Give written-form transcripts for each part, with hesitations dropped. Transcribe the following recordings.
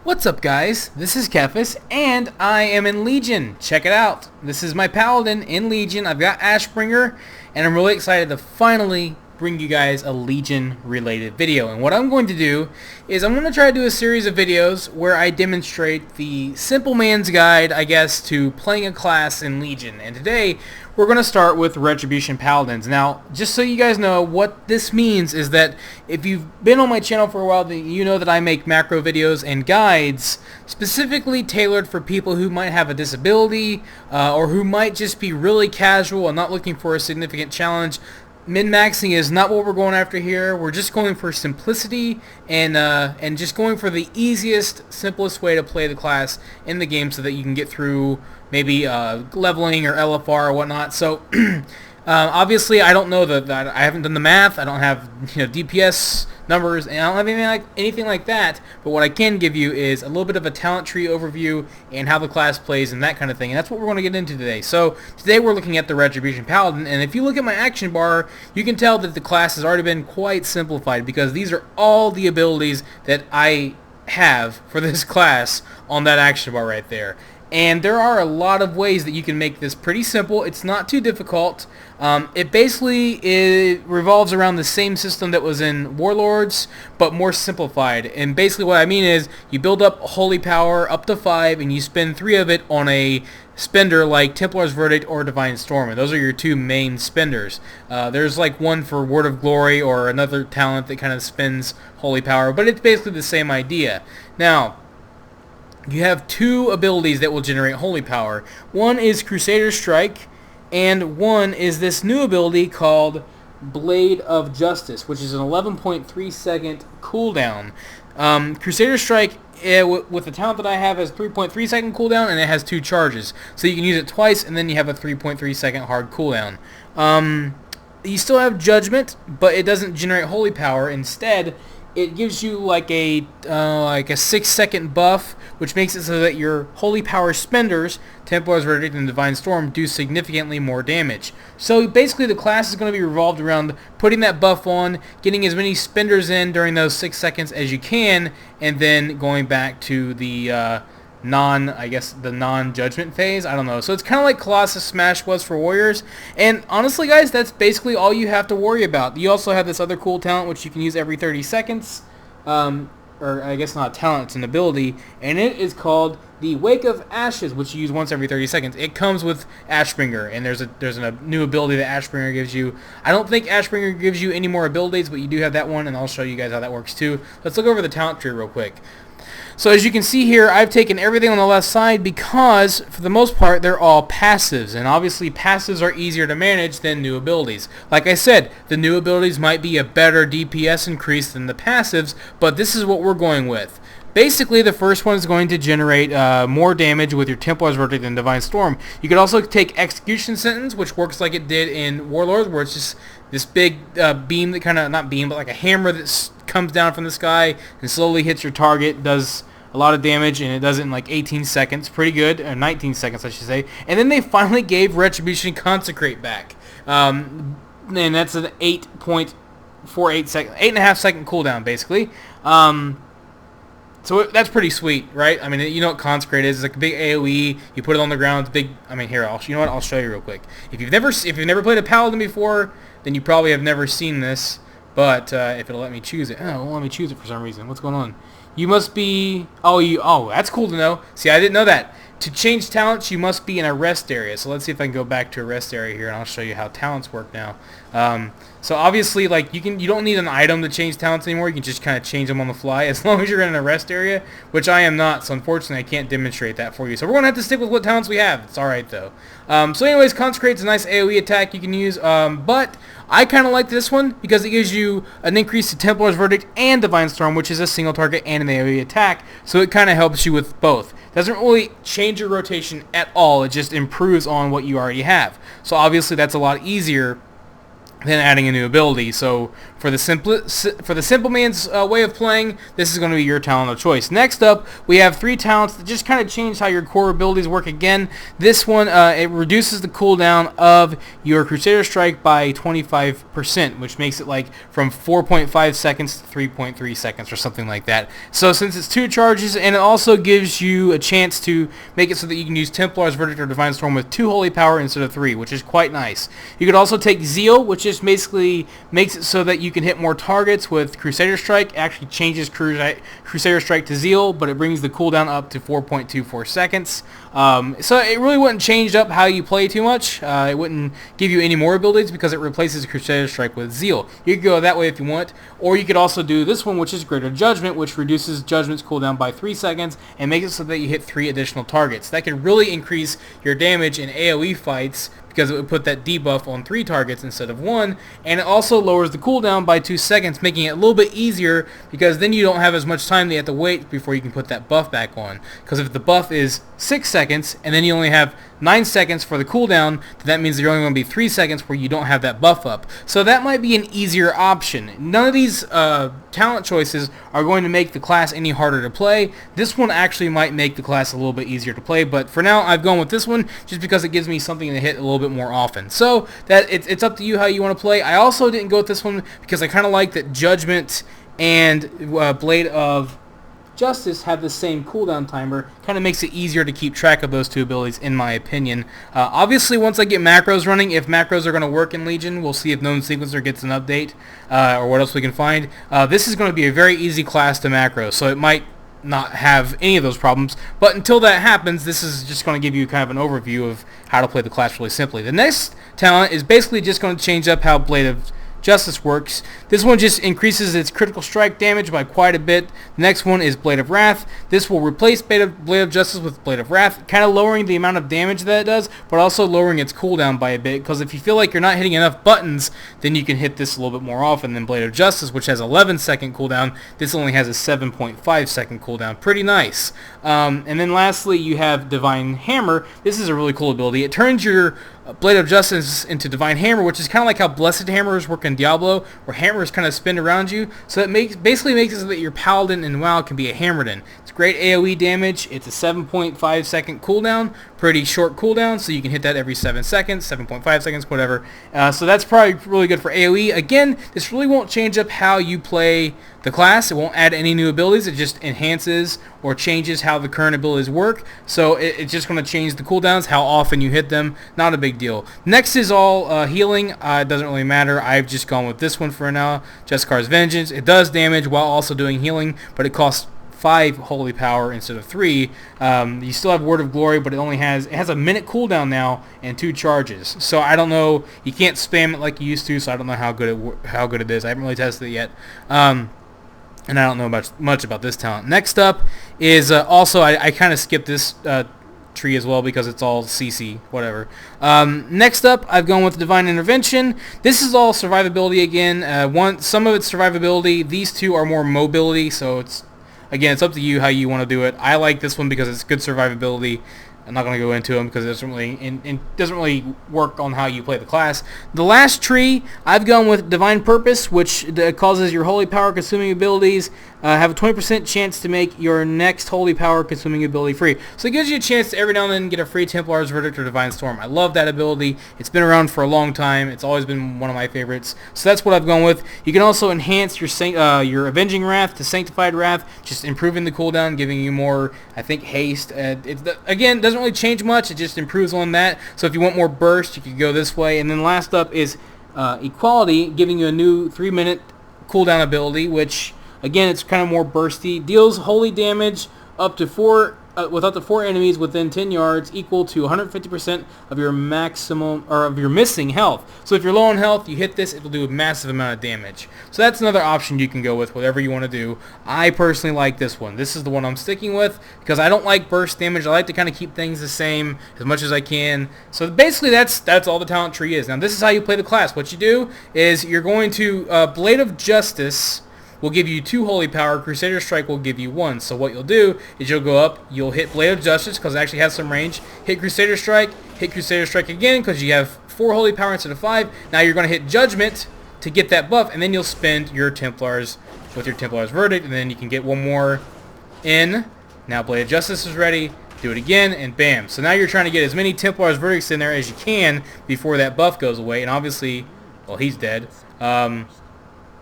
What's up, guys? This is Kephas, and I am in Legion. Check it out. This is my Paladin in Legion. I've got Ashbringer, and I'm really excited to finally bring you guys a Legion-related video. And what I'm going to do is I'm going to try to do a series of videos where I demonstrate the simple man's guide, I guess, to playing a class in Legion. And today, we're going to start with Retribution Paladins. Now, just so you guys know, what this means is that if you've been on my channel for a while, then you know that I make macro videos and guides specifically tailored for people who might have a disability or who might just be really casual and not looking for a significant challenge. Min-maxing is not what we're going after here. We're just going for simplicity and just going for the easiest, simplest way to play the class in the game so that you can get through maybe leveling or LFR or whatnot. So obviously I don't know that I haven't done the math. I don't have DPS numbers, and I don't have anything like that. But what I can give you is a little bit of a talent tree overview and how the class plays and that kind of thing. And that's what we're going to get into today. So today we're looking at the Retribution Paladin, and if you look at my action bar, you can tell that the class has already been quite simplified because these are all the abilities that I have for this class on that action bar right there. And there are a lot of ways that you can make this pretty simple. It's not too difficult. It basically revolves around the same system that was in Warlords, but more simplified. And basically what I mean is you build up Holy Power up to 5, and you spend 3 of it on a spender like Templar's Verdict or Divine Storm. And those are your 2 main spenders. There's like one for Word of Glory or another talent that kind of spends Holy Power, but it's basically the same idea. Now, you have 2 abilities that will generate Holy Power. One is Crusader Strike, and one is this new ability called Blade of Justice, which is an 11.3 second cooldown. Crusader Strike, with the talent that I have, has 3.3 second cooldown, and it has 2 charges. So you can use it twice, and then you have a 3.3 second hard cooldown. You still have Judgment, but it doesn't generate Holy Power. Instead, it gives you like a 6-second buff, which makes it so that your Holy Power spenders, Templar's Verdict and Divine Storm, do significantly more damage. So basically the class is going to be revolved around putting that buff on, getting as many spenders in during those 6 seconds as you can, and then going back to the non-judgment phase. I don't know. So it's kind of like Colossus Smash was for Warriors. And honestly, guys, that's basically all you have to worry about. You also have this other cool talent, which you can use every 30 seconds. Or I guess not a talent, it's an ability. And it is called the Wake of Ashes, which you use once every 30 seconds. It comes with Ashbringer, and there's a new ability that Ashbringer gives you. I don't think Ashbringer gives you any more abilities, but you do have that one, and I'll show you guys how that works too. Let's look over the talent tree real quick. So as you can see here, I've taken everything on the left side because, for the most part, they're all passives. And obviously, passives are easier to manage than new abilities. Like I said, the new abilities might be a better DPS increase than the passives, but this is what we're going with. Basically, the first one is going to generate more damage with your Templar's Verdict and Divine Storm. You could also take Execution Sentence, which works like it did in Warlords, where it's just this big beam that kind of, not beam, but like a hammer that comes down from the sky and slowly hits your target, does a lot of damage, and it does it in like 18 seconds. Pretty good. Or 19 seconds, I should say. And then they finally gave Retribution Consecrate back. And that's an 8.48 second, 8.5 second cooldown, basically. So that's pretty sweet, right? I mean, you know what Consecrate is. It's like a big AoE. You put it on the ground. It's big. I mean, here, you know what? I'll show you real quick. If you've never played a Paladin before, then you probably have never seen this. But if it'll let me choose it, it won't let me choose it for some reason. What's going on? You must be. Oh, that's cool to know. See, I didn't know that. To change talents, you must be in a rest area. So let's see if I can go back to a rest area here, and I'll show you how talents work now. So obviously, like you don't need an item to change talents anymore. You can just kind of change them on the fly as long as you're in a rest area, which I am not. So unfortunately, I can't demonstrate that for you. So we're gonna have to stick with what talents we have. It's all right though. So anyways, Consecrate's a nice AoE attack you can use, but I kind of like this one because it gives you an increase to Templar's Verdict and Divine Storm, which is a single target and an AoE attack. So it kind of helps you with both. Doesn't really change your rotation at all. It just improves on what you already have. So obviously that's a lot easier then adding a new ability. So for the simple man's way of playing, this is going to be your talent of choice. Next up, we have 3 talents that just kind of change how your core abilities work again. This one, it reduces the cooldown of your Crusader Strike by 25%, which makes it like from 4.5 seconds to 3.3 seconds or something like that. So since it's 2 charges, and it also gives you a chance to make it so that you can use Templar's Verdict or Divine Storm with 2 holy power instead of 3, which is quite nice. You could also take Zeal, which just basically makes it so that you can hit more targets with Crusader Strike. It actually changes Crusader Strike to Zeal, but it brings the cooldown up to 4.24 seconds. So it really wouldn't change up how you play too much. It wouldn't give you any more abilities because it replaces Crusader Strike with Zeal. You could go that way if you want, or you could also do this one, which is Greater Judgment, which reduces Judgment's cooldown by 3 seconds and makes it so that you hit 3 additional targets. That could really increase your damage in AoE fights because it would put that debuff on 3 targets instead of 1, and it also lowers the cooldown by 2 seconds, making it a little bit easier because then you don't have as much time that you have to wait before you can put that buff back on. Because if the buff is 6 seconds and then you only have 9 seconds for the cooldown, then that means there's only going to be 3 seconds where you don't have that buff up. So that might be an easier option. None of these talent choices are going to make the class any harder to play. This one actually might make the class a little bit easier to play, but for now I've gone with this one just because it gives me something to hit a little bit more often. So that it's up to you how you want to play. I also didn't go with this one because I kind of like that Judgment and Blade of Justice have the same cooldown timer. Kind of makes it easier to keep track of those 2 abilities, in my opinion. Obviously, once I get macros running, if macros are going to work in Legion, we'll see if Known Sequencer gets an update or what else we can find. This is going to be a very easy class to macro, so it might not have any of those problems. But until that happens, this is just going to give you kind of an overview of how to play the class really simply. The next talent is basically just going to change up how Blade of Justice works. This one just increases its critical strike damage by quite a bit. The next one is Blade of Wrath. This will replace Blade of Justice with Blade of Wrath, kind of lowering the amount of damage that it does, but also lowering its cooldown by a bit, because if you feel like you're not hitting enough buttons, then you can hit this a little bit more often than Blade of Justice, which has 11-second cooldown. This only has a 7.5-second cooldown. Pretty nice. And then lastly, you have Divine Hammer. This is a really cool ability. It turns your Blade of Justice into Divine Hammer, which is kind of like how Blessed Hammers work in Diablo, where hammers kind of spin around you. So it basically makes it so that your Paladin in WoW can be a Hammerden. It's great AoE damage. It's a 7.5-second cooldown, pretty short cooldown, so you can hit that every 7 seconds, 7.5 seconds, whatever. So that's probably really good for AoE. Again, this really won't change up how you play the class. It won't add any new abilities. It just enhances or changes how the current abilities work. So it's just going to change the cooldowns, how often you hit them. Not a big deal. Next is all healing. It doesn't really matter. I've just gone with this one for now. Jeskar's Vengeance. It does damage while also doing healing, but it costs 5 holy power instead of 3. You still have Word of Glory, but it has a minute cooldown now and 2 charges. So I don't know. You can't spam it like you used to. So I don't know how good it is. I haven't really tested it yet. And I don't know much about this talent. Next up is also I kind of skipped this tree as well because it's all CC, whatever. Next up, I've gone with Divine Intervention. This is all survivability again. Some of it's survivability. These 2 are more mobility, so it's up to you how you want to do it. I like this one because it's good survivability. I'm not going to go into them because it doesn't really work on how you play the class. The last tree, I've gone with Divine Purpose, which causes your holy power consuming abilities have a 20% chance to make your next holy power consuming ability free. So it gives you a chance to every now and then get a free Templar's Verdict or Divine Storm. I love that ability. It's been around for a long time. It's always been one of my favorites. So that's what I've gone with. You can also enhance your Avenging Wrath to Sanctified Wrath, just improving the cooldown, giving you more, I think, haste. Again, doesn't really change much. It just improves on that. So if you want more burst, you could go this way. And then last up is Equality, giving you a new 3-minute cooldown ability, which again, it's kind of more bursty. Deals holy damage up to 4 with up to 4 enemies within 10 yards, equal to 150% of your maximum or of your missing health. So if you're low on health, you hit this, it will do a massive amount of damage. So that's another option you can go with, whatever you want to do. I personally like this one. This is the one I'm sticking with because I don't like burst damage. I like to kind of keep things the same as much as I can. So basically, that's all the talent tree is. Now this is how you play the class. What you do is you're going to Blade of Justice will give you 2 holy power. Crusader Strike will give you 1. So what you'll do is you'll go up, you'll hit Blade of Justice because it actually has some range, hit Crusader Strike again because you have 4 holy power instead of 5. Now you're going to hit Judgment to get that buff, and then you'll spend your Templars with your Templar's Verdict, and then you can get one more in. Now Blade of Justice is ready. Do it again, and bam. So now you're trying to get as many Templar's Verdicts in there as you can before that buff goes away. And obviously, well, he's dead. Let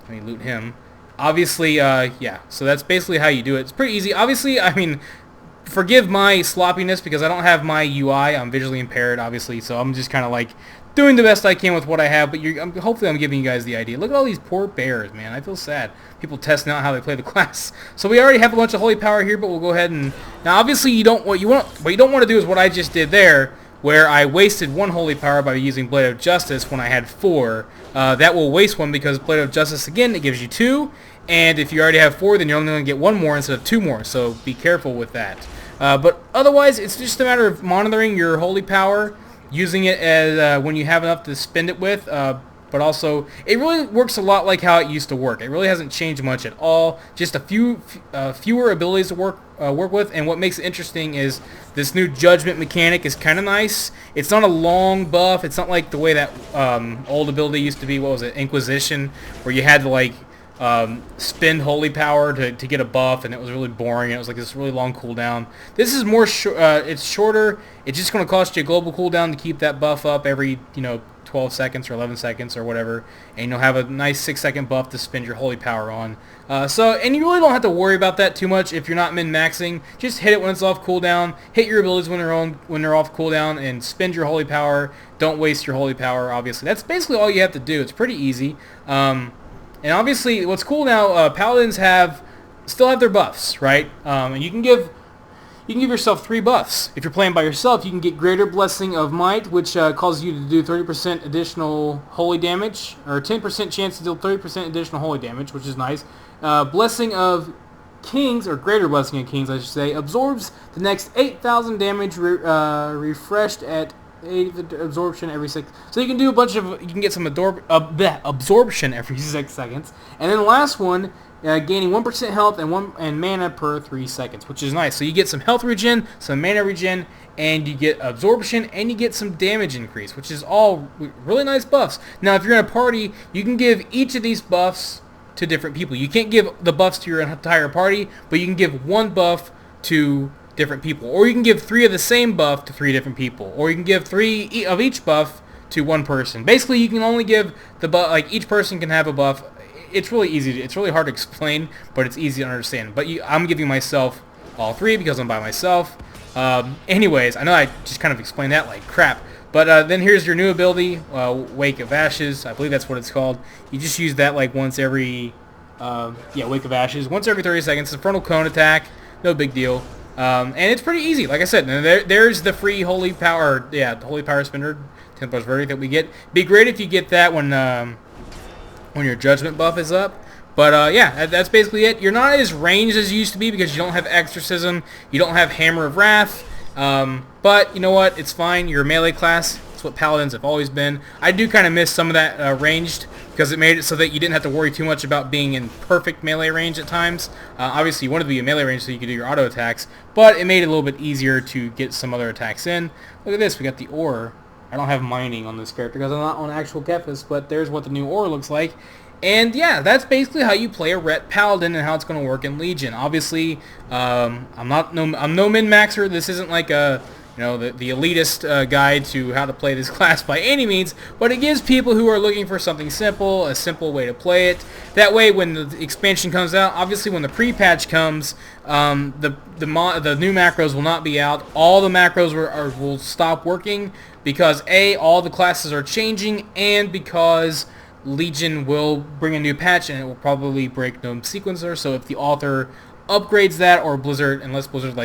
me loot him. Obviously, yeah. So that's basically how you do it. It's pretty easy. Obviously, I mean, forgive my sloppiness because I don't have my UI. I'm visually impaired, obviously. So I'm just kind of like doing the best I can with what I have, but hopefully I'm giving you guys the idea. Look at all these poor bears, man. I feel sad. People testing out how they play the class. So we already have a bunch of holy power here, but we'll go ahead and now obviously what you don't want to do is what I just did there, where I wasted 1 holy power by using Blade of Justice when I had 4. That will waste 1 because Blade of Justice again it gives you 2, and if you already have 4, then you're only going to get 1 more instead of 2 more. So be careful with that. But otherwise, it's just a matter of monitoring your holy power, using it as when you have enough to spend it with, but also it really works a lot like how it used to work. It really hasn't changed much at all. Just a fewer abilities to work with, and what makes it interesting is this new Judgment mechanic is kind of nice. It's not a long buff. It's not like the way that old ability used to be. What was it, Inquisition, where you had to like spend holy power to get a buff, and it was really boring. It was like this really long cooldown. This is more it's shorter. It's just going to cost you a global cooldown to keep that buff up every 12 seconds or 11 seconds or whatever, and you'll have a nice 6-second buff to spend your holy power on. And you really don't have to worry about that too much if you're not min-maxing. Just hit it when it's off cooldown, hit your abilities when they're off cooldown, and spend your holy power. Don't waste your holy power, obviously. That's basically all you have to do. It's pretty easy. And obviously, what's cool now, Paladins still have their buffs, right? And you can give yourself 3 buffs. If you're playing by yourself, you can get Greater Blessing of Might, which causes you to do 30% additional holy damage, or 10% chance to deal 30% additional holy damage, which is nice. Blessing of Kings, or Greater Blessing of Kings, I should say, absorbs the next 8,000 damage refreshed at 8 absorption every 6. So you can do you can get some absorption every 6 seconds. And then the last one, gaining 1% health and mana per 3 seconds, which is nice. So you get some health regen, some mana regen, and you get absorption, and you get some damage increase, which is all really nice buffs. Now, if you're in a party, you can give each of these buffs to different people. You can't give the buffs to your entire party, but you can give 1 buff to different people, or you can give 3 of the same buff to 3 different people, or you can give 3 of each buff to 1 person. Basically, you can only give the buff, like each person can have a buff. It's really easy. It's really hard to explain, but it's easy to understand. But I'm giving myself all 3 because I'm by myself. Anyways, I know I just kind of explained that like crap, but then here's your new ability, Wake of Ashes. I believe that's what it's called. You just use that like once every, Wake of Ashes, once every 30 seconds. It's a frontal cone attack, no big deal. And it's pretty easy, like I said. There's the free holy power, the holy power spender, Templar's Verdict that we get. Be great if you get that when your Judgment buff is up. But that's basically it. You're not as ranged as you used to be because you don't have Exorcism, you don't have Hammer of Wrath. But you know what? It's fine. You're a melee class. It's what Paladins have always been. I do kind of miss some of that ranged, because it made it so that you didn't have to worry too much about being in perfect melee range at times. Obviously, you wanted to be in melee range so you could do your auto attacks, but it made it a little bit easier to get some other attacks in. Look at this. We got the ore. I don't have mining on this character because I'm not on actual Kephas, but there's what the new ore looks like. And yeah, that's basically how you play a Ret Paladin and how it's going to work in Legion. Obviously, I'm no min-maxer. This isn't like the elitist guide to how to play this class by any means, but it gives people who are looking for something simple, a simple way to play it. That way, when the expansion comes out, obviously when the pre-patch comes, the new macros will not be out. All the macros will stop working because all the classes are changing, and because Legion will bring a new patch and it will probably break Gnome Sequencer. So if the author upgrades that, or Blizzard, unless Blizzard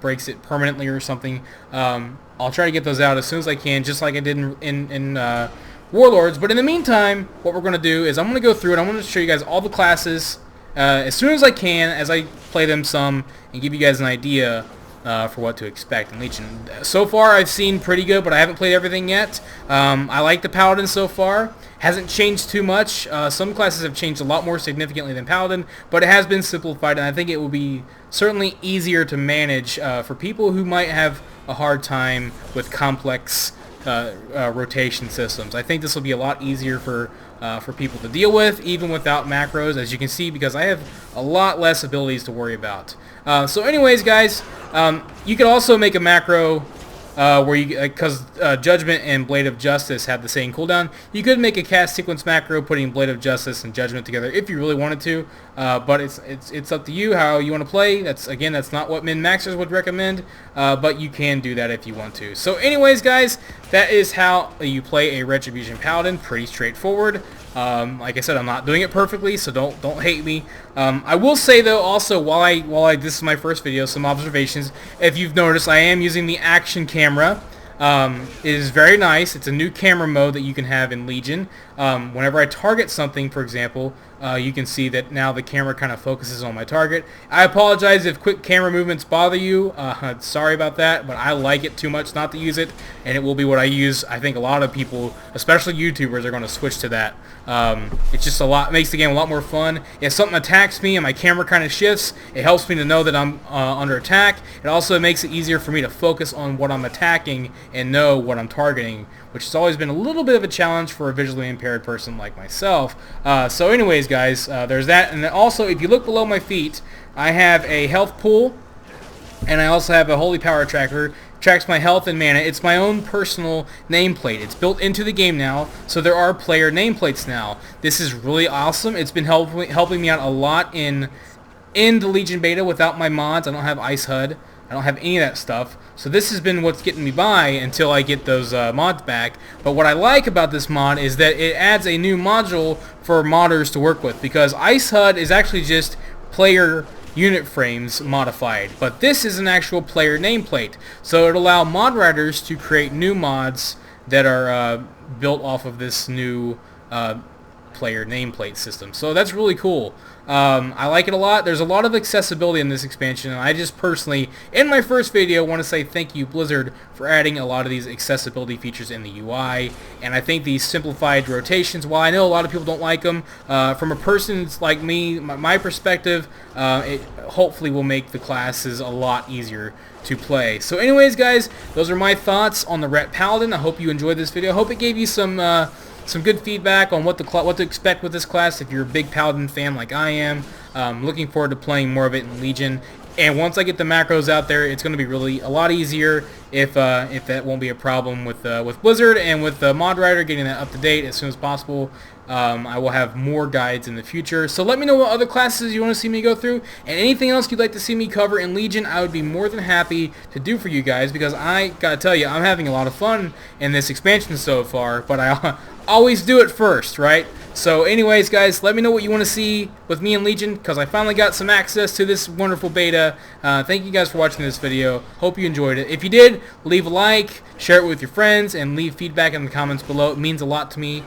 breaks it permanently or something, I'll try to get those out as soon as I can, just like I did in Warlords. But in the meantime, what we're going to do is I'm going to go through it. I'm going to show you guys all the classes as soon as I can, as I play them some, and give you guys an idea for what to expect in Legion. So far, I've seen pretty good, but I haven't played everything yet. I like the Paladin so far. Hasn't changed too much. Some classes have changed a lot more significantly than Paladin, but it has been simplified, and I think it will be certainly easier to manage for people who might have a hard time with complex rotation systems. I think this will be a lot easier for people to deal with, even without macros, as you can see, because I have a lot less abilities to worry about. So anyways, guys, you could also make a macro where you, because Judgment and Blade of Justice have the same cooldown, you could make a cast sequence macro putting Blade of Justice and Judgment together if you really wanted to, but it's up to you how you want to play. That's not what min-maxers would recommend, but you can do that if you want to. So anyways, guys, that is how you play a Retribution Paladin. Pretty straightforward. Like I said, I'm not doing it perfectly, so don't hate me. I will say though, also while this is my first video, some observations. If you've noticed, I am using the action camera. It is very nice. It's a new camera mode that you can have in Legion. Whenever I target something, for example, you can see that now the camera kind of focuses on my target. I apologize if quick camera movements bother you. Sorry about that, but I like it too much not to use it, and it will be what I use. I think a lot of people, especially YouTubers, are going to switch to that. It's just makes the game a lot more fun. If something attacks me and my camera kind of shifts, it helps me to know that I'm under attack. It also makes it easier for me to focus on what I'm attacking and know what I'm targeting, which has always been a little bit of a challenge for a visually impaired person like myself. So anyways, guys, there's that. And then also, if you look below my feet, I have a health pool, and I also have a holy power tracker. Tracks my health and mana. It's my own personal nameplate. It's built into the game now, so there are player nameplates now. This is really awesome. It's been helping me out a lot in the Legion beta without my mods. I don't have Ice HUD. I don't have any of that stuff. So this has been what's getting me by until I get those mods back. But what I like about this mod is that it adds a new module for modders to work with, because Ice HUD is actually just player unit frames modified, but this is an actual player nameplate, so it'll allow mod writers to create new mods that are built off of this new player nameplate system. So that's really cool. I like it a lot. There's a lot of accessibility in this expansion, and I just personally, in my first video, want to say thank you, Blizzard, for adding a lot of these accessibility features in the UI. And I think these simplified rotations, while I know a lot of people don't like them, from a person like me, my perspective, it hopefully will make the classes a lot easier to play. So anyways, guys, those are my thoughts on the Ret Paladin. I hope you enjoyed this video. I hope it gave you some good feedback on what to expect with this class if you're a big Paladin fan like I am. Looking forward to playing more of it in Legion. And once I get the macros out there, it's going to be really a lot easier if that won't be a problem with Blizzard, and with the mod writer getting that up to date as soon as possible. I will have more guides in the future. So let me know what other classes you want to see me go through, and anything else you'd like to see me cover in Legion. I would be more than happy to do for you guys, because I gotta tell you, I'm having a lot of fun in this expansion so far, but I always do it first, right? So anyways, guys, let me know what you want to see with me in Legion, because I finally got some access to this wonderful beta. Thank you guys for watching this video. Hope you enjoyed it. If you did, leave a like, share it with your friends, and leave feedback in the comments below. It means a lot to me.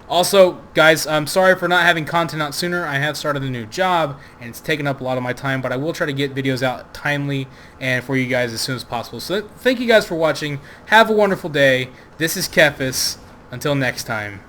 Also, guys, I'm sorry for not having content out sooner. I have started a new job, and it's taken up a lot of my time, but I will try to get videos out timely and for you guys as soon as possible. So thank you guys for watching. Have a wonderful day. This is Kephas. Until next time.